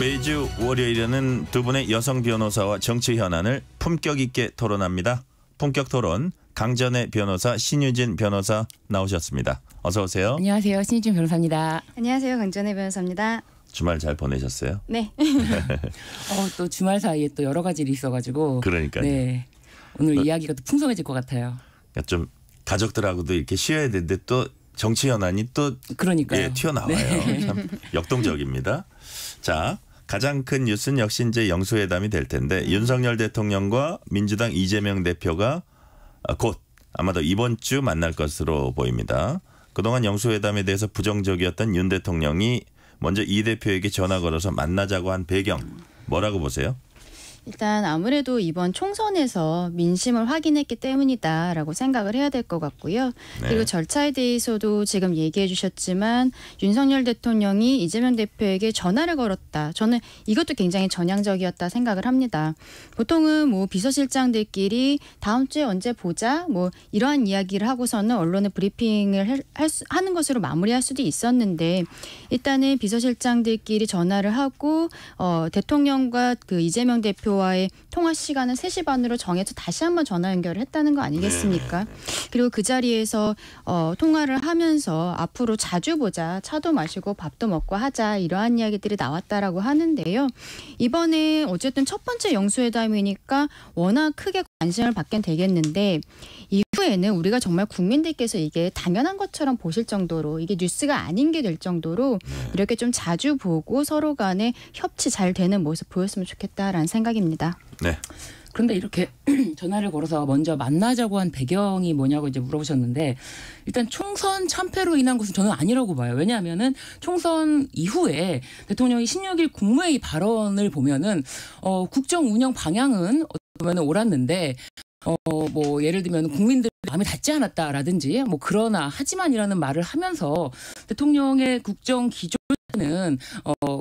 매주 월요일에는 두 분의 여성 변호사와 정치 현안을 품격 있게 토론합니다. 품격 토론 강전의 변호사 신유진 변호사 나오셨습니다. 어서 오세요. 안녕하세요. 신유진 변호사입니다. 안녕하세요. 강전의 변호사입니다. 주말 잘 보내셨어요? 네. 또 주말 사이에 또 여러 가지 일이 있어가지고. 그러니까요. 네. 오늘 이야기가 또 풍성해질 것 같아요. 좀 가족들하고도 이렇게 쉬어야 되는데 또 정치 현안이 또 그러니까요. 튀어나와요. 네. 참 역동적입니다. 자, 가장 큰 뉴스는 역시 이제 영수회담이 될 텐데 윤석열 대통령과 민주당 이재명 대표가 곧 아마도 이번 주 만날 것으로 보입니다. 그동안 영수회담에 대해서 부정적이었던 윤 대통령이 먼저 이 대표에게 전화 걸어서 만나자고 한 배경 뭐라고 보세요? 일단 아무래도 이번 총선에서 민심을 확인했기 때문이다라고 생각을 해야 될 것 같고요. 네. 그리고 절차에 대해서도 지금 얘기해 주셨지만 윤석열 대통령이 이재명 대표에게 전화를 걸었다. 저는 이것도 굉장히 전향적이었다 생각을 합니다. 보통은 뭐 비서실장들끼리 다음 주에 언제 보자 뭐 이러한 이야기를 하고서는 언론에 브리핑을 하는 것으로 마무리할 수도 있었는데 일단은 비서실장들끼리 전화를 하고 대통령과 그 이재명 대표 와의 통화 시간은 3시 반으로 정해서 다시 한번 전화 연결을 했다는 거 아니겠습니까? 네. 그리고 그 자리에서 통화를 하면서 앞으로 자주 보자, 차도 마시고 밥도 먹고 하자 이러한 이야기들이 나왔다라고 하는데요. 이번에 어쨌든 첫 번째 영수회담이니까 워낙 크게 관심을 받게 되겠는데 이후에는 우리가 정말 국민들께서 이게 당연한 것처럼 보실 정도로 이게 뉴스가 아닌 게 될 정도로 이렇게 좀 자주 보고 서로 간에 협치 잘 되는 모습 보였으면 좋겠다라는 생각입니다. 네. 그런데 이렇게 전화를 걸어서 먼저 만나자고 한 배경이 뭐냐고 이제 물어보셨는데 일단 총선 참패로 인한 것은 저는 아니라고 봐요. 왜냐하면은 총선 이후에 대통령이 16일 국무회의 발언을 보면은 국정 운영 방향은 어떻게 보면 옳았는데 뭐 예를 들면 국민들 마음에 닿지 않았다라든지 뭐 그러나 하지만이라는 말을 하면서 대통령의 국정 기조는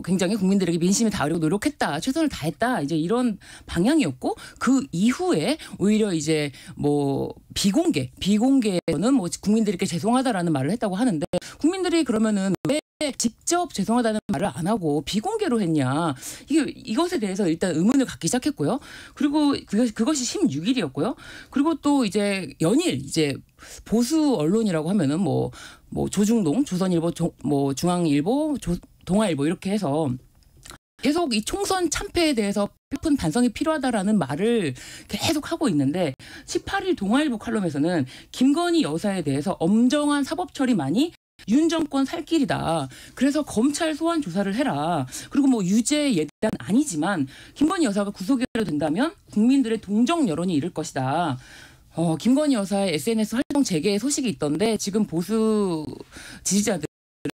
굉장히 국민들에게 민심을 닿으려고 노력했다, 최선을 다했다 이제 이런 방향이었고 그 이후에 오히려 이제 뭐 비공개에서는 뭐 국민들에게 죄송하다라는 말을 했다고 하는데 국민들이 그러면은 왜 직접 죄송하다는 말을 안 하고 비공개로 했냐 이것에 대해서 일단 의문을 갖기 시작했고요. 그리고 그것이 16일이었고요. 그리고 또 이제 연일 이제 보수 언론이라고 하면은 뭐 조중동, 조선일보, 뭐 중앙일보, 동아일보 이렇게 해서 계속 이 총선 참패에 대해서 큰 반성이 필요하다라는 말을 계속 하고 있는데 18일 동아일보 칼럼에서는 김건희 여사에 대해서 엄정한 사법 처리만이 윤 정권 살 길이다. 그래서 검찰 소환 조사를 해라. 그리고 뭐 유죄 예단 아니지만 김건희 여사가 구속이 된다면 국민들의 동정 여론이 이를 것이다. 김건희 여사의 SNS 활동 재개 소식이 있던데 지금 보수 지지자들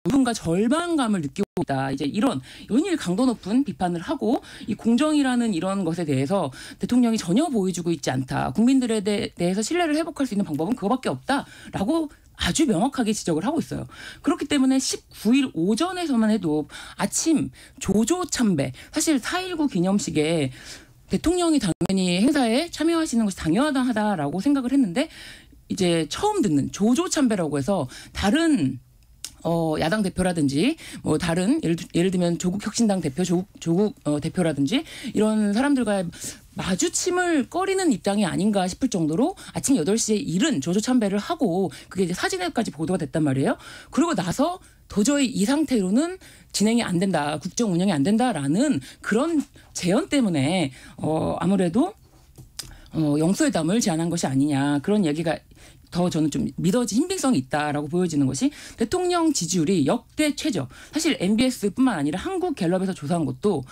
누군가 절망감을 느끼고 있다. 이제 이런 연일 강도 높은 비판을 하고 이 공정이라는 이런 것에 대해서 대통령이 전혀 보여주고 있지 않다. 국민들에 대해서 신뢰를 회복할 수 있는 방법은 그거밖에 없다라고 아주 명확하게 지적을 하고 있어요. 그렇기 때문에 19일 오전에서만 해도 아침 조조 참배 사실 4.19 기념식에 대통령이 당연히 행사에 참여하시는 것이 당연하다라고 생각을 했는데 이제 처음 듣는 조조 참배라고 해서 다른 야당 대표라든지 뭐 다른 예를 들면 조국 혁신당 대표 조국 대표라든지 이런 사람들과의 마주침을 꺼리는 입장이 아닌가 싶을 정도로 아침 8시에 이른 조조 참배를 하고 그게 이제 사진에까지 보도가 됐단 말이에요. 그러고 나서 도저히 이 상태로는 진행이 안 된다. 국정 운영이 안 된다라는 그런 제언 때문에 아무래도 영수회담을 제안한 것이 아니냐. 그런 얘기가 더 저는 좀 믿어진 신빙성이 있다라고 보여지는 것이 대통령 지지율이 역대 최저. 사실 MBS뿐만 아니라 한국갤럽에서 조사한 것도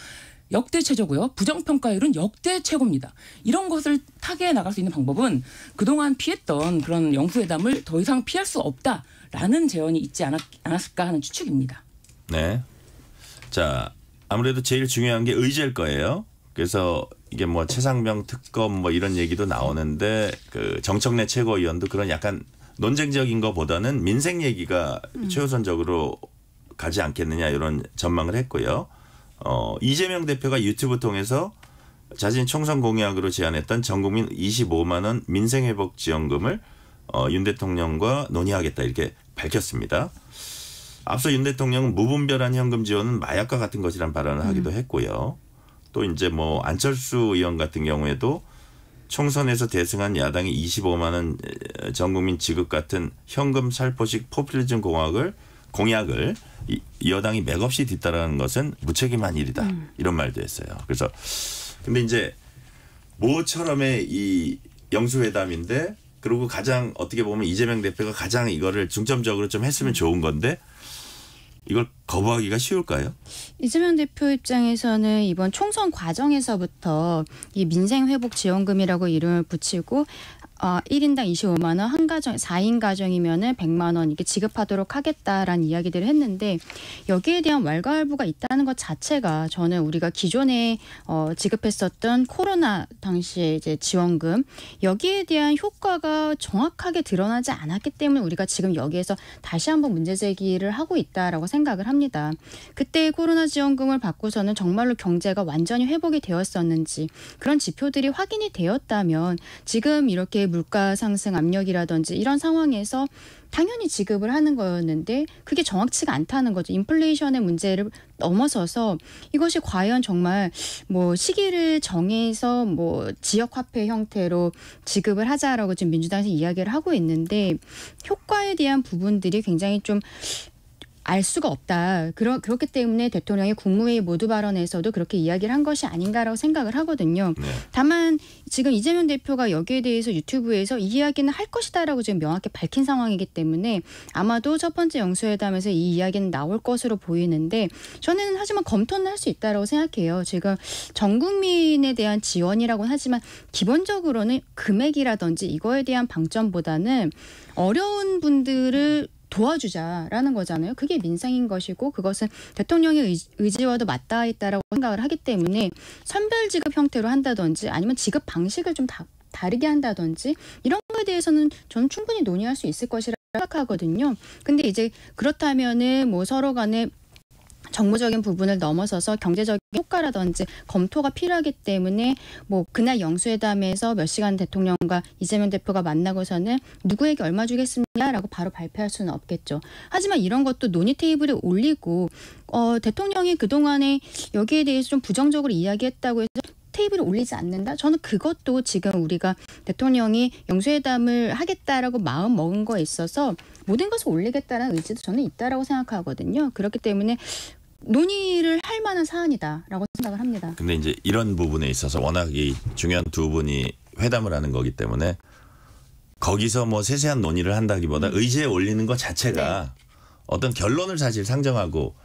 역대 최저고요. 부정평가율은 역대 최고입니다. 이런 것을 타개해 나갈 수 있는 방법은 그동안 피했던 그런 영수회담을 더 이상 피할 수 없다라는 제언이 있지 않았을까 하는 추측입니다. 네. 자, 아무래도 제일 중요한 게 의제일 거예요. 그래서 이게 뭐 최상병 특검 뭐 이런 얘기도 나오는데 그 정청래 최고위원도 그런 약간 논쟁적인 것보다는 민생 얘기가 최우선적으로 가지 않겠느냐 이런 전망을 했고요. 이재명 대표가 유튜브 통해서 자신 총선 공약으로 제안했던 전국민 25만 원 민생회복지원금을 윤 대통령과 논의하겠다 이렇게 밝혔습니다. 앞서 윤 대통령은 무분별한 현금 지원은 마약과 같은 것이란 발언을 하기도 했고요. 또 이제 뭐 안철수 의원 같은 경우에도 총선에서 대승한 야당이 25만 원 전국민 지급 같은 현금 살포식 포퓰리즘 공약을 여당이 맥없이 뒤따르는 것은 무책임한 일이다. 이런 말도 했어요. 그래서 근데 이제 모처럼의 이 영수회담인데 그리고 가장 어떻게 보면 이재명 대표가 가장 이거를 중점적으로 좀 했으면 좋은 건데 이걸 거부하기가 쉬울까요? 이재명 대표 입장에서는 이번 총선 과정에서부터 이 민생회복지원금이라고 이름을 붙이고 1인당 25만 원, 한 가정 4인 가정이면은 100만 원 이게 지급하도록 하겠다라는 이야기들을 했는데 여기에 대한 왈가왈부가 있다는 것 자체가 저는 우리가 기존에 지급했었던 코로나 당시에 이제 지원금 여기에 대한 효과가 정확하게 드러나지 않았기 때문에 우리가 지금 여기에서 다시 한번 문제 제기를 하고 있다라고 생각을 합니다. 그때 코로나 지원금을 받고서는 정말로 경제가 완전히 회복이 되었었는지 그런 지표들이 확인이 되었다면 지금 이렇게 물가 상승 압력이라든지 이런 상황에서 당연히 지급을 하는 거였는데 그게 정확치가 않다는 거죠. 인플레이션의 문제를 넘어서서 이것이 과연 정말 뭐 시기를 정해서 뭐 지역 화폐 형태로 지급을 하자라고 지금 민주당에서 이야기를 하고 있는데 효과에 대한 부분들이 굉장히 좀 알 수가 없다. 그렇기 때문에 대통령이 국무회의 모두 발언에서도 그렇게 이야기를 한 것이 아닌가라고 생각을 하거든요. 네. 다만 지금 이재명 대표가 여기에 대해서 유튜브에서 이 이야기는 할 것이다라고 지금 명확히 밝힌 상황이기 때문에 아마도 첫 번째 영수회담에서 이 이야기는 나올 것으로 보이는데 저는 하지만 검토는 할 수 있다라고 생각해요. 지금 전 국민에 대한 지원이라고는 하지만 기본적으로는 금액이라든지 이거에 대한 방점보다는 어려운 분들을 도와주자라는 거잖아요. 그게 민생인 것이고 그것은 대통령의 의지와도 맞닿아 있다라고 생각을 하기 때문에 선별 지급 형태로 한다든지 아니면 지급 방식을 좀 다르게 한다든지 이런 거에 대해서는 저는 충분히 논의할 수 있을 것이라고 생각하거든요. 근데 이제 그렇다면은 뭐 서로 간에 정무적인 부분을 넘어서서 경제적인 효과라든지 검토가 필요하기 때문에 뭐 그날 영수회담에서 몇 시간 대통령과 이재명 대표가 만나고서는 누구에게 얼마 주겠습니다라고 바로 발표할 수는 없겠죠. 하지만 이런 것도 논의 테이블에 올리고 대통령이 그동안에 여기에 대해서 좀 부정적으로 이야기했다고 해서 테이블에 올리지 않는다? 저는 그것도 지금 우리가 대통령이 영수회담을 하겠다라고 마음 먹은 거에 있어서 모든 것을 올리겠다는 의지도 저는 있다라고 생각하거든요. 그렇기 때문에 논의를 할 만한 사안이다라고 생각을 합니다. 근데 이제 이런 부분에 있어서 워낙 이 중요한 두 분이 회담을 하는 거기 때문에 거기서 뭐 세세한 논의를 한다기보다 의제에 올리는 것 자체가 어떤 결론을 사실 상정하고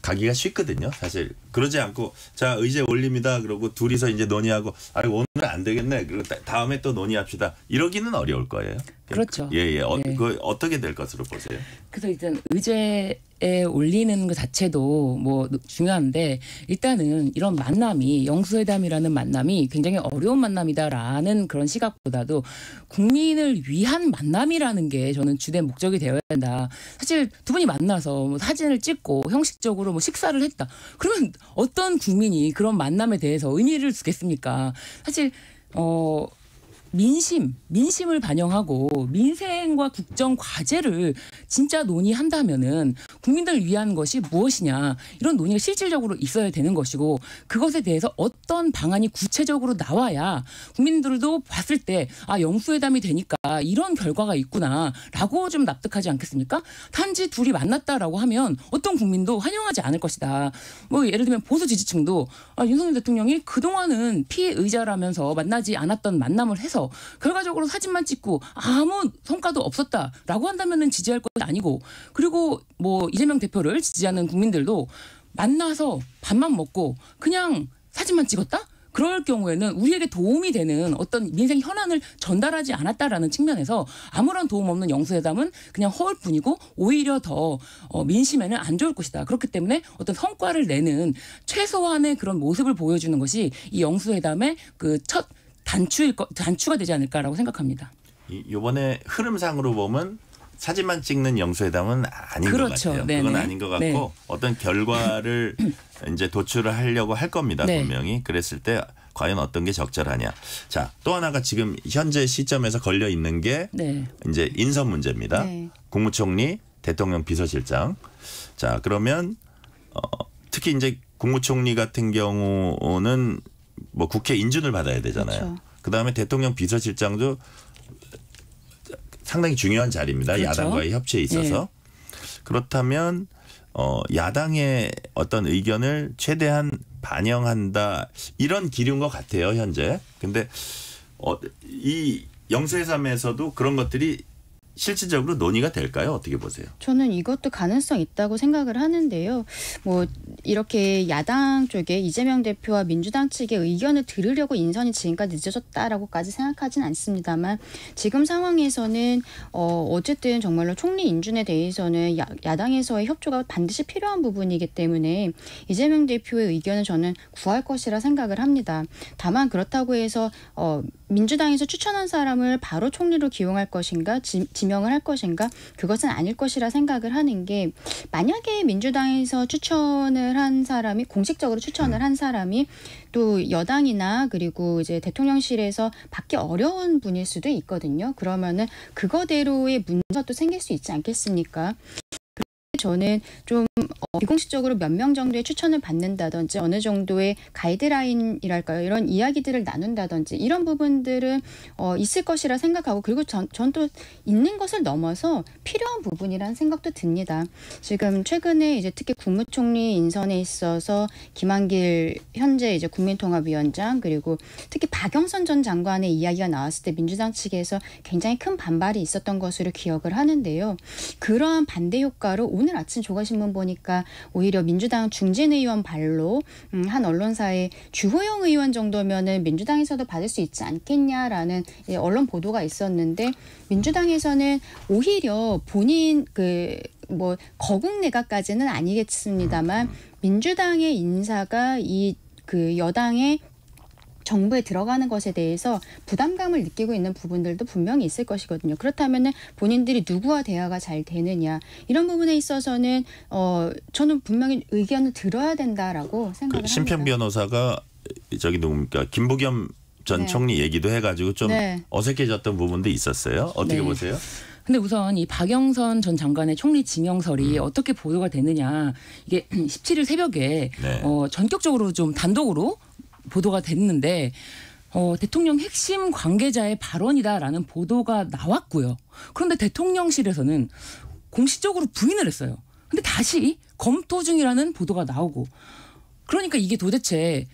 가기가 쉽거든요. 사실 그러지 않고 자 의제 올립니다. 그러고 둘이서 이제 논의하고 오늘은 안 되겠네. 그리고 다음에 또 논의합시다. 이러기는 어려울 거예요. 그렇죠. 예. 네. 그 어떻게 될 것으로 보세요? 그래서 일단 의제에 올리는 것 자체도 뭐 중요한데 일단은 이런 만남이 영수회담이라는 만남이 굉장히 어려운 만남이다라는 그런 시각보다도 국민을 위한 만남이라는 게 저는 주된 목적이 되어야 된다. 사실 두 분이 만나서 뭐 사진을 찍고 형식적으로 뭐 식사를 했다. 그러면 어떤 국민이 그런 만남에 대해서 의미를 두겠습니까? 사실 민심을 반영하고 민생과 국정 과제를 진짜 논의한다면은 국민들을 위한 것이 무엇이냐 이런 논의가 실질적으로 있어야 되는 것이고 그것에 대해서 어떤 방안이 구체적으로 나와야 국민들도 봤을 때 영수회담이 되니까 이런 결과가 있구나라고 좀 납득하지 않겠습니까? 단지 둘이 만났다라고 하면 어떤 국민도 환영하지 않을 것이다. 뭐 예를 들면 보수 지지층도 윤석열 대통령이 그동안은 피의자라면서 만나지 않았던 만남을 해서 결과적으로 사진만 찍고 아무 성과도 없었다라고 한다면은 지지할 것이 아니고 그리고 뭐 이재명 대표를 지지하는 국민들도 만나서 밥만 먹고 그냥 사진만 찍었다? 그럴 경우에는 우리에게 도움이 되는 어떤 민생 현안을 전달하지 않았다라는 측면에서 아무런 도움 없는 영수회담은 그냥 허울뿐이고 오히려 더 민심에는 안 좋을 것이다. 그렇기 때문에 어떤 성과를 내는 최소한의 그런 모습을 보여주는 것이 이 영수회담의 그 첫 단추가 되지 않을까라고 생각합니다. 이번에 흐름상으로 보면 사진만 찍는 영수회담은 아닌 그렇죠. 것 같아요. 네네. 그건 아닌 것 같고 네. 어떤 결과를 이제 도출을 하려고 할 겁니다. 네. 분명히. 그랬을 때 과연 어떤 게 적절하냐. 자, 또 하나가 지금 현재 시점에서 걸려 있는 게 네. 이제 인선 문제입니다. 네. 국무총리 대통령 비서실장. 자, 그러면 특히 이제 국무총리 같은 경우는 뭐 국회 인준을 받아야 되잖아요. 그렇죠. 그다음에 대통령 비서실장도 상당히 중요한 자리입니다. 그렇죠. 야당과의 협치에 있어서. 그렇다면 야당의 어떤 의견을 최대한 반영한다 이런 기류인 것 같아요, 현재. 근데 이 영세삼에서도 그런 것들이 실질적으로 논의가 될까요? 어떻게 보세요? 저는 이것도 가능성 있다고 생각을 하는데요. 뭐 이렇게 야당 쪽에 이재명 대표와 민주당 측의 의견을 들으려고 인선이 지금까지 늦어졌다라고까지 생각하진 않습니다만 지금 상황에서는 어쨌든 정말로 총리 인준에 대해서는 야당에서의 협조가 반드시 필요한 부분이기 때문에 이재명 대표의 의견을 저는 구할 것이라 생각을 합니다. 다만 그렇다고 해서 민주당에서 추천한 사람을 바로 총리로 기용할 것인가 지명을 할 것인가 그것은 아닐 것이라 생각을 하는 게 만약에 민주당에서 추천을 한 사람이 공식적으로 추천을 한 사람이 또 여당이나 그리고 이제 대통령실에서 받기 어려운 분일 수도 있거든요. 그러면은 그거대로의 문제가 또 생길 수 있지 않겠습니까? 저는 좀 비공식적으로 몇 명 정도의 추천을 받는다든지 어느 정도의 가이드라인이랄까요. 이런 이야기들을 나눈다든지 이런 부분들은 있을 것이라 생각하고 그리고 전 또 있는 것을 넘어서 필요한 부분이라는 생각도 듭니다. 지금 최근에 이제 특히 국무총리 인선에 있어서 김한길 현재 이제 국민통합위원장 그리고 특히 박영선 전 장관의 이야기가 나왔을 때 민주당 측에서 굉장히 큰 반발이 있었던 것으로 기억을 하는데요. 그러한 반대 효과로 오늘 아침 조간신문 보니까 오히려 민주당 중진 의원 발로 한 언론사의 주호영 의원 정도면은 민주당에서도 받을 수 있지 않겠냐라는 언론 보도가 있었는데 민주당에서는 오히려 본인 뭐 거국 내각까지는 아니겠습니다만 민주당의 인사가 이 여당의 정부에 들어가는 것에 대해서 부담감을 느끼고 있는 부분들도 분명히 있을 것이거든요. 그렇다면 본인들이 누구와 대화가 잘 되느냐 이런 부분에 있어서는 저는 분명히 의견을 들어야 된다라고 생각을 합니다. 심평 변호사가 저기 누굽니까? 김부겸 전 네. 총리 얘기도 해가지고 좀 네. 어색해졌던 부분도 있었어요. 어떻게 네. 보세요? 근데 우선 이 박영선 전 장관의 총리 지명설이 어떻게 보도가 되느냐 이게 17일 새벽에 네. 전격적으로 좀 단독으로 보도가 됐는데 대통령 핵심 관계자의 발언이다라는 보도가 나왔고요. 그런데 대통령실에서는 공식적으로 부인을 했어요. 근데 다시 검토 중이라는 보도가 나오고 그러니까 이게 도대체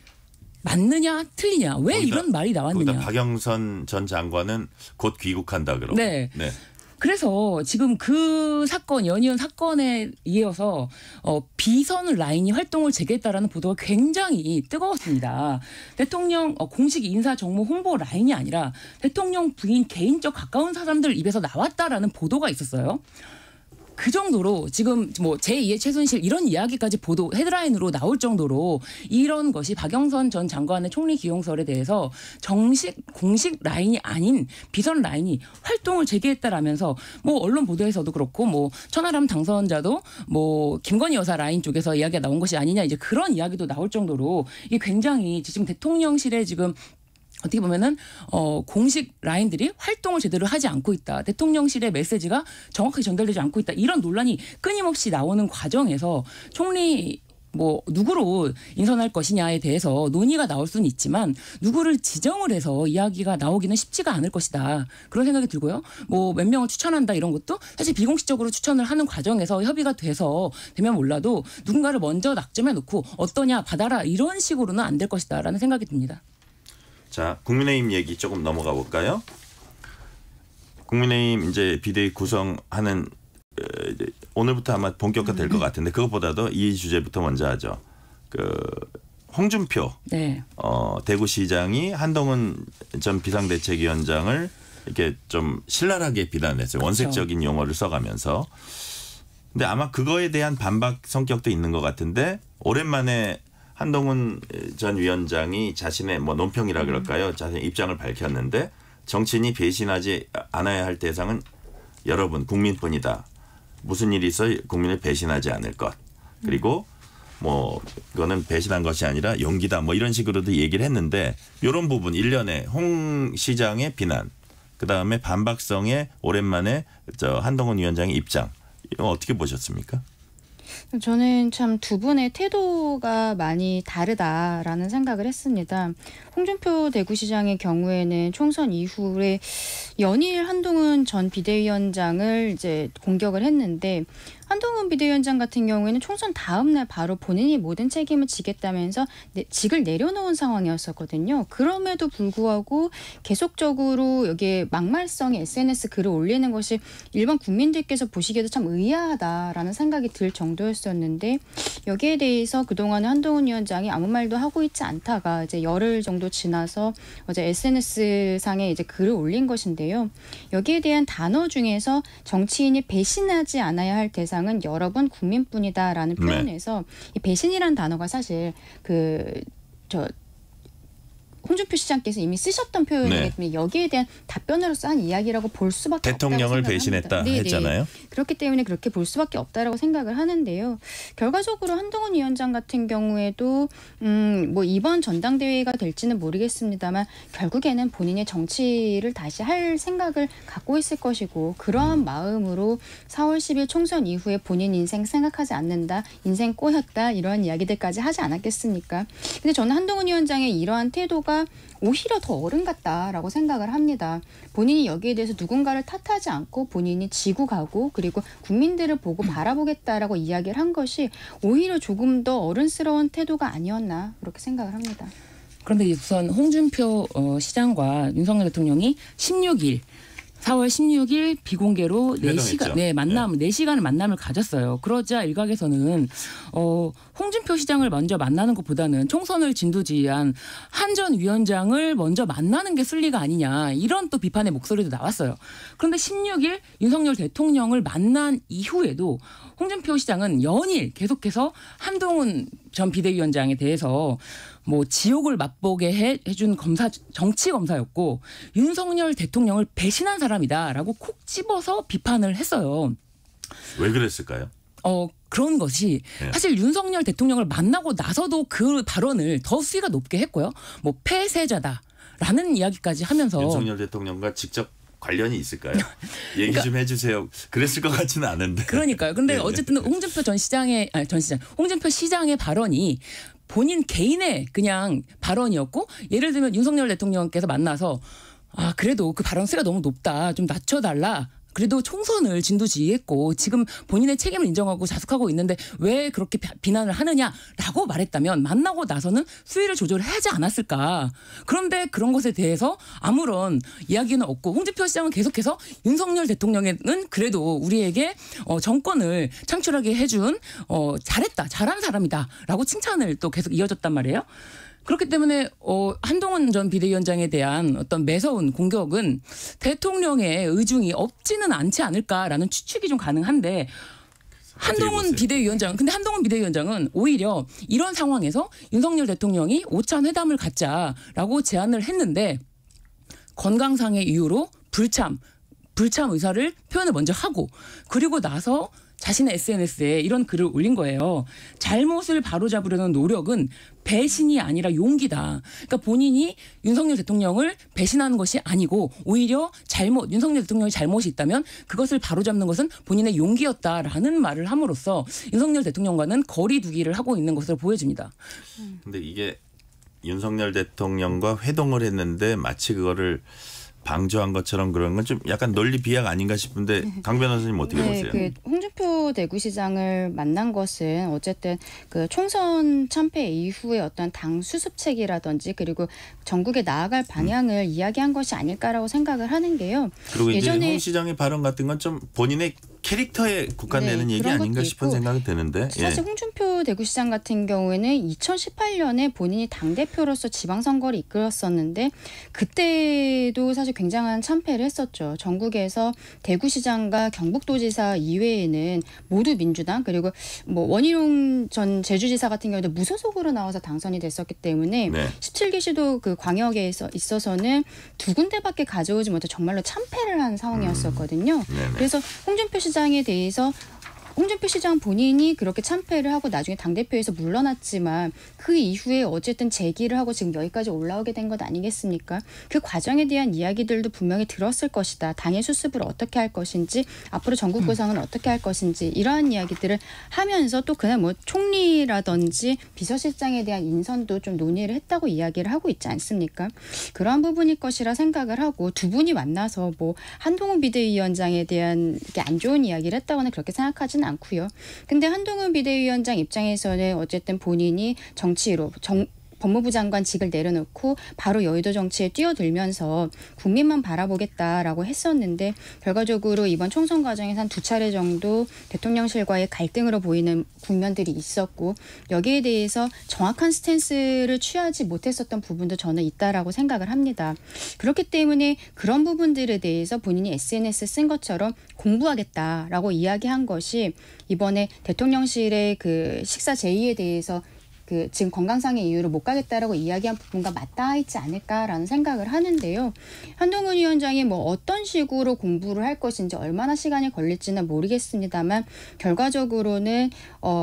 맞느냐 틀리냐 왜 이런 말이 나왔느냐. 박영선 전 장관은 곧 귀국한다 그러고. 네. 그래서 지금 그 사건 연이은 사건에 이어서 비선 라인이 활동을 재개했다라는 보도가 굉장히 뜨거웠습니다. 대통령 공식 인사 정무 홍보 라인이 아니라 대통령 부인 개인적 가까운 사람들 입에서 나왔다라는 보도가 있었어요. 그 정도로 지금 뭐 제2의 최순실 이런 이야기까지 보도 헤드라인으로 나올 정도로 이런 것이 박영선 전 장관의 총리 기용설에 대해서 공식 라인이 아닌 비선 라인이 활동을 재개했다라면서 뭐 언론 보도에서도 그렇고 뭐 천하람 당선자도 뭐 김건희 여사 라인 쪽에서 이야기가 나온 것이 아니냐 이제 그런 이야기도 나올 정도로 이게 굉장히 지금 대통령실에 지금 어떻게 보면은 공식 라인들이 활동을 제대로 하지 않고 있다. 대통령실의 메시지가 정확하게 전달되지 않고 있다. 이런 논란이 끊임없이 나오는 과정에서 총리 뭐 누구로 인선할 것이냐에 대해서 논의가 나올 수는 있지만 누구를 지정을 해서 이야기가 나오기는 쉽지가 않을 것이다. 그런 생각이 들고요. 뭐 몇 명을 추천한다 이런 것도 사실 비공식적으로 추천을 하는 과정에서 협의가 되면 몰라도 누군가를 먼저 낙점해 놓고 어떠냐 받아라 이런 식으로는 안 될 것이다라는 생각이 듭니다. 자, 국민의힘 얘기 조금 넘어가 볼까요? 국민의힘 이제 비대위 구성하는 오늘부터 아마 본격화될 것 같은데 그것보다도 이 주제부터 먼저 하죠. 홍준표 네. 대구시장이 한동훈 전 비상대책위원장을 이렇게 좀 신랄하게 비난했어요. 원색적인 용어를 써가면서. 근데 아마 그거에 대한 반박 성격도 있는 것 같은데 오랜만에 한동훈 전 위원장이 자신의 뭐 논평이라 그럴까요? 자신의 입장을 밝혔는데 정치인이 배신하지 않아야 할 대상은 여러분 국민뿐이다. 무슨 일이 있어 국민을 배신하지 않을 것. 그리고 뭐 그거는 배신한 것이 아니라 용기다. 뭐 이런 식으로도 얘기를 했는데 이런 부분 일련의 홍 시장의 비난 그다음에 반박성의 오랜만에 한동훈 위원장의 입장 이건 어떻게 보셨습니까? 저는 참 두 분의 태도가 많이 다르다라는 생각을 했습니다. 홍준표 대구시장의 경우에는 총선 이후에 연일 한동훈 전 비대위원장을 이제 공격을 했는데 한동훈 비대위원장 같은 경우에는 총선 다음 날 바로 본인이 모든 책임을 지겠다면서 직을 내려놓은 상황이었었거든요. 그럼에도 불구하고 계속적으로 여기에 막말성의 SNS 글을 올리는 것이 일반 국민들께서 보시기에도 참 의아하다라는 생각이 들 정도였었는데 여기에 대해서 그동안 한동훈 위원장이 아무 말도 하고 있지 않다가 이제 열흘 정도 지나서 어제 SNS상에 이제 글을 올린 것인데요. 여기에 대한 단어 중에서 정치인이 배신하지 않아야 할 대상은 여러분 국민뿐이다라는 표현에서 이 배신이라는 단어가 사실 홍준표 시장께서 이미 쓰셨던 표현이기 때문에 여기에 대한 답변으로서 한 이야기라고 볼 수밖에 없다고 대통령을 생각합니다. 배신했다 네네. 했잖아요. 그렇기 때문에 그렇게 볼 수밖에 없다라고 생각을 하는데요. 결과적으로 한동훈 위원장 같은 경우에도 뭐 이번 전당대회가 될지는 모르겠습니다만 결국에는 본인의 정치를 다시 할 생각을 갖고 있을 것이고 그러한 마음으로 4월 10일 총선 이후에 본인 인생 생각하지 않는다, 인생 꼬였다 이러한 이야기들까지 하지 않았겠습니까? 근데 저는 한동훈 위원장의 이러한 태도가 오히려 더 어른 같다라고 생각을 합니다. 본인이 여기에 대해서 누군가를 탓하지 않고 본인이 지고 가고 그리고 국민들을 보고 바라보겠다라고 이야기를 한 것이 오히려 조금 더 어른스러운 태도가 아니었나 그렇게 생각을 합니다. 그런데 우선 홍준표 시장과 윤석열 대통령이 4월 16일 비공개로 4시간 만남 4시간의 만남을 가졌어요. 그러자 일각에서는 홍준표 시장을 먼저 만나는 것보다는 총선을 진두지휘한 한 전 위원장을 먼저 만나는 게 순리가 아니냐 이런 또 비판의 목소리도 나왔어요. 그런데 16일 윤석열 대통령을 만난 이후에도 홍준표 시장은 연일 계속해서 한동훈 전 비대위원장에 대해서 뭐 지옥을 맛보게 해준 정치 검사였고 윤석열 대통령을 배신한 사람이다라고 콕 집어서 비판을 했어요. 왜 그랬을까요? 그런 것이 사실 윤석열 대통령을 만나고 나서도 그 발언을 더 수위가 높게 했고요. 뭐 폐쇄자다라는 이야기까지 하면서 윤석열 대통령과 직접 관련이 있을까요? 얘기 좀 해주세요. 그랬을 것 같지는 않은데. 그러니까요. 근데 어쨌든 홍준표 홍준표 시장의 발언이 본인 개인의 그냥 발언이었고 예를 들면 윤석열 대통령께서 만나서 그래도 그 발언 수위가 너무 높다. 좀 낮춰달라. 그래도 총선을 진두지휘했고 지금 본인의 책임을 인정하고 자숙하고 있는데 왜 그렇게 비난을 하느냐라고 말했다면 만나고 나서는 수위를 조절하지 않았을까. 그런데 그런 것에 대해서 아무런 이야기는 없고 홍준표 시장은 계속해서 윤석열 대통령은 그래도 우리에게 정권을 창출하게 해준 잘한 사람이다라고 칭찬을 또 계속 이어졌단 말이에요. 그렇기 때문에 한동훈 전 비대위원장에 대한 어떤 매서운 공격은 대통령의 의중이 없지는 않지 않을까라는 추측이 좀 가능한데 한동훈 비대위원장은 오히려 이런 상황에서 윤석열 대통령이 오찬 회담을 갖자라고 제안을 했는데 건강상의 이유로 불참 의사를 표현을 먼저 하고 그리고 나서 자신의 SNS에 이런 글을 올린 거예요. 잘못을 바로잡으려는 노력은 배신이 아니라 용기다. 그러니까 본인이 윤석열 대통령을 배신하는 것이 아니고 오히려 윤석열 대통령의 잘못이 있다면 그것을 바로잡는 것은 본인의 용기였다라는 말을 함으로써 윤석열 대통령과는 거리 두기를 하고 있는 것으로 보여집니다. 근데 이게 윤석열 대통령과 회동을 했는데 마치 그거를 방조한 것처럼 그런 건 좀 약간 논리 비약 아닌가 싶은데 강 변호사님 어떻게 보세요? 홍준표 대구시장을 만난 것은 어쨌든 그 총선 참패 이후에 어떤 당 수습책이라든지 그리고 전국에 나아갈 방향을 이야기한 것이 아닐까라고 생각을 하는 게요. 그리고 이제 홍 시장의 발언 같은 건 좀 본인의 캐릭터에 국한되는 얘기 아닌가 싶은 생각이 드는데. 사실 홍준표 대구시장 같은 경우에는 2018년에 본인이 당대표로서 지방선거를 이끌었었는데 그때도 사실 굉장한 참패를 했었죠. 전국에서 대구시장과 경북도지사 이외에는 모두 민주당 그리고 뭐 원희룡 전 제주지사 같은 경우도 무소속으로 나와서 당선이 됐었기 때문에 17개 시도 그 광역에 있어서는 두 군데밖에 가져오지 못해 정말로 참패를 한 상황이었었거든요. 그래서 홍준표 시장에 대해서 홍준표 시장 본인이 그렇게 참패를 하고 나중에 당대표에서 물러났지만 그 이후에 어쨌든 재기를 하고 지금 여기까지 올라오게 된 것 아니겠습니까? 그 과정에 대한 이야기들도 분명히 들었을 것이다. 당의 수습을 어떻게 할 것인지 앞으로 전국 구상은 어떻게 할 것인지 이러한 이야기들을 하면서 또 그날 뭐 총리라든지 비서실장에 대한 인선도 좀 논의를 했다고 이야기를 하고 있지 않습니까? 그러한 부분일 것이라 생각을 하고 두 분이 만나서 뭐 한동훈 비대위원장에 대한 이렇게 안 좋은 이야기를 했다고는 그렇게 생각하지는 않고요. 근데 한동훈 비대위원장 입장에서는 어쨌든 본인이 정치로 법무부 장관직을 내려놓고 바로 여의도 정치에 뛰어들면서 국민만 바라보겠다라고 했었는데 결과적으로 이번 총선 과정에서 한 2차례 정도 대통령실과의 갈등으로 보이는 국면들이 있었고 여기에 대해서 정확한 스탠스를 취하지 못했었던 부분도 저는 있다라고 생각을 합니다. 그렇기 때문에 그런 부분들에 대해서 본인이 SNS 쓴 것처럼 공부하겠다라고 이야기한 것이 이번에 대통령실의 그 식사 제의에 대해서 지금 건강상의 이유로 못 가겠다라고 이야기한 부분과 맞닿아 있지 않을까라는 생각을 하는데요. 한동훈 위원장이 뭐 어떤 식으로 공부를 할 것인지 얼마나 시간이 걸릴지는 모르겠습니다만 결과적으로는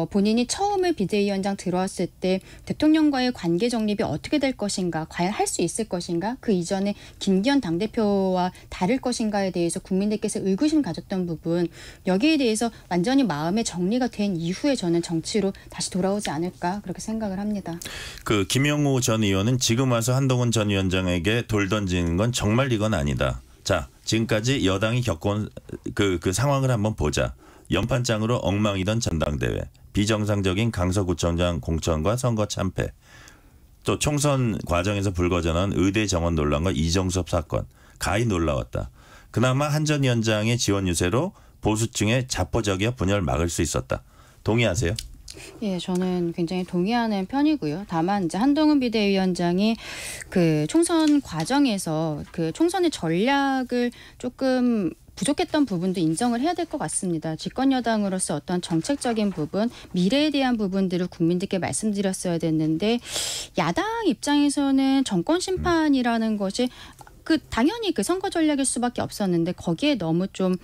본인이 처음에 비대위원장 들어왔을 때 대통령과의 관계 정립이 어떻게 될 것인가, 과연 할 수 있을 것인가, 그 이전에 김기현 당대표와 다를 것인가에 대해서 국민들께서 의구심 가졌던 부분, 여기에 대해서 완전히 마음의 정리가 된 이후에 저는 정치로 다시 돌아오지 않을까 그렇게 생각을 합니다. 그 김영우 전 의원은 지금 와서 한동훈 전 위원장에게 돌 던지는 건 정말 이건 아니다. 자, 지금까지 여당이 겪어온 그 상황을 한번 보자. 연판장으로 엉망이던 전당대회, 비정상적인 강서구청장 공천과 선거 참패, 또 총선 과정에서 불거져난 의대 정원 논란과 이정섭 사건, 가히 놀라웠다. 그나마 한 전 위원장의 지원 유세로 보수층의 자포자기와 분열을 막을 수 있었다. 동의하세요? 예, 저는 굉장히 동의하는 편이고요. 다만 이제 한동훈 비대위원장이 그 총선 과정에서 그 총선의 전략을 조금 부족했던 부분도 인정을 해야 될 것 같습니다. 집권 여당으로서 어떤 정책적인 부분, 미래에 대한 부분들을 국민들께 말씀드렸어야 됐는데 야당 입장에서는 정권 심판이라는 것이 당연히 그 선거 전략일 수밖에 없었는데 거기에 너무 좀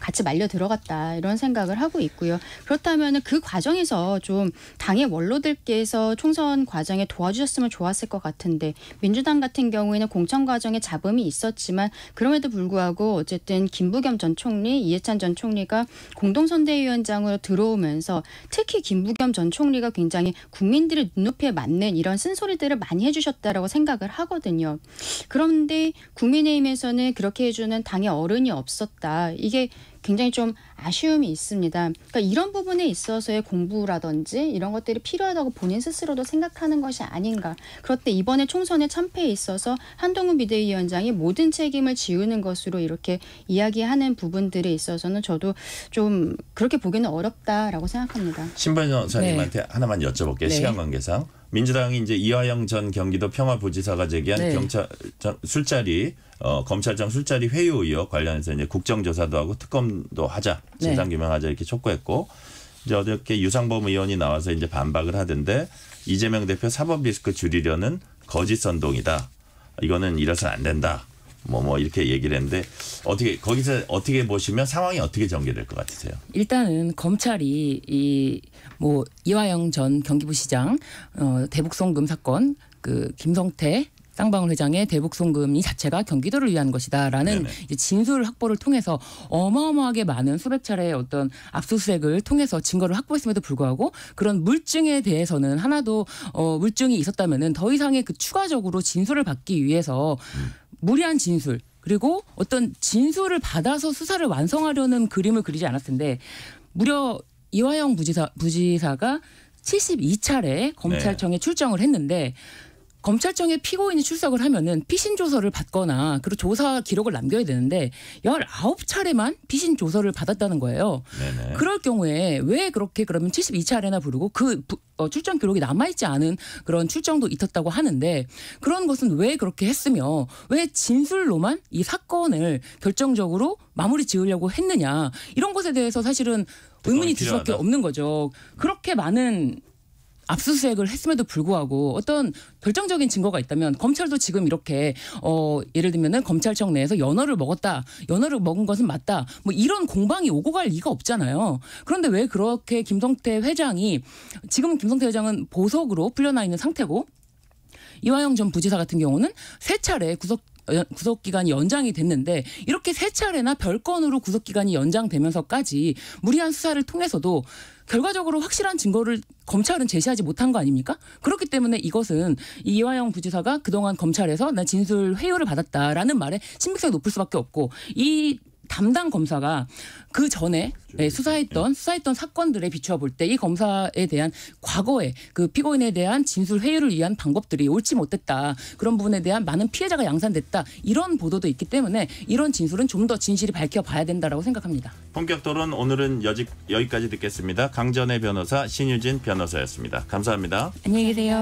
같이 말려 들어갔다 이런 생각을 하고 있고요. 그렇다면 그 과정에서 좀 당의 원로들께서 총선 과정에 도와주셨으면 좋았을 것 같은데 민주당 같은 경우에는 공천 과정에 잡음이 있었지만 그럼에도 불구하고 어쨌든 김부겸 전 총리, 이해찬 전 총리가 공동선대위원장으로 들어오면서 특히 김부겸 전 총리가 굉장히 국민들의 눈높이에 맞는 이런 쓴소리들을 많이 해주셨다라고 생각을 하거든요. 그런데 국민의힘에서는 그렇게 해주는 당의 어른이 없었다. 이게 굉장히 좀 아쉬움이 있습니다. 그러니까 이런 부분에 있어서의 공부라든지 이런 것들이 필요하다고 본인 스스로도 생각하는 것이 아닌가. 그런데 이번에 총선의 참패에 있어서 한동훈 비대위원장이 모든 책임을 지우는 것으로 이렇게 이야기하는 부분들에 있어서는 저도 좀 그렇게 보기는 어렵다라고 생각합니다. 신 변호사님한테 하나만 여쭤볼게요. 시간 관계상. 민주당이 이제 이화영 전 경기도 평화부지사가 제기한 경찰 술자리 검찰청 술자리 회의 의혹 관련해서 이제 국정조사도 하고 특검도 하자, 진상규명하자 이렇게 촉구했고 이제 어저께 유상범 의원이 나와서 이제 반박을 하던데 이재명 대표 사법 리스크 줄이려는 거짓 선동이다. 이거는 이래서는 안 된다. 뭐 이렇게 얘기를 했는데 거기서 어떻게 보시면 상황이 어떻게 전개될 것 같으세요? 일단은 검찰이 이화영 전 경기부시장 대북송금 사건 김성태 쌍방울 회장의 대북송금이 자체가 경기도를 위한 것이다라는 이제 진술 확보를 통해서 어마어마하게 많은 수백 차례의 어떤 압수수색을 통해서 증거를 확보했음에도 불구하고 그런 물증에 대해서는 하나도 물증이 있었다면은 더 이상의 추가적으로 진술을 받기 위해서 무리한 진술 그리고 어떤 진술을 받아서 수사를 완성하려는 그림을 그리지 않았을 텐데 무려 이화영 부지사가 72차례 검찰청에 출정을 했는데 검찰청에 피고인이 출석을 하면은 피신 조서를 받거나 그리고 조사 기록을 남겨야 되는데 19차례만 피신 조서를 받았다는 거예요. 네네. 그럴 경우에 왜 그렇게 그러면 72차례나 부르고 출정 기록이 남아있지 않은 그런 출정도 있었다고 하는데 그런 것은 왜 그렇게 했으며 왜 진술로만 이 사건을 결정적으로 마무리 지으려고 했느냐 이런 것에 대해서 사실은 의문이 들 수밖에 없는 거죠. 그렇게 많은 압수수색을 했음에도 불구하고 어떤 결정적인 증거가 있다면 검찰도 지금 이렇게 예를 들면은 검찰청 내에서 연어를 먹었다, 연어를 먹은 것은 맞다, 뭐 이런 공방이 오고 갈 리가 없잖아요. 그런데 왜 그렇게 김성태 회장이 지금 김성태 회장은 보석으로 풀려나 있는 상태고 이화영 전 부지사 같은 경우는 3차례 구속기간이 연장이 됐는데 이렇게 3차례나 별건으로 구속기간이 연장되면서까지 무리한 수사를 통해서도 결과적으로 확실한 증거를 검찰은 제시하지 못한 거 아닙니까? 그렇기 때문에 이것은 이화영 부지사가 그동안 검찰에서 난 진술 회유를 받았다라는 말에 신빙성이 높을 수밖에 없고 이 담당 검사가 그 전에 수사했던 사건들에 비추어 볼 때 이 검사에 대한 과거에 그 피고인에 대한 진술 회유를 위한 방법들이 옳지 못했다. 그런 부분에 대한 많은 피해자가 양산됐다. 이런 보도도 있기 때문에 이런 진술은 좀 더 진실이 밝혀봐야 된다라고 생각합니다. 본격 토론 오늘은 여기까지 듣겠습니다. 강전의 변호사 신유진 변호사였습니다. 감사합니다. 안녕히 계세요.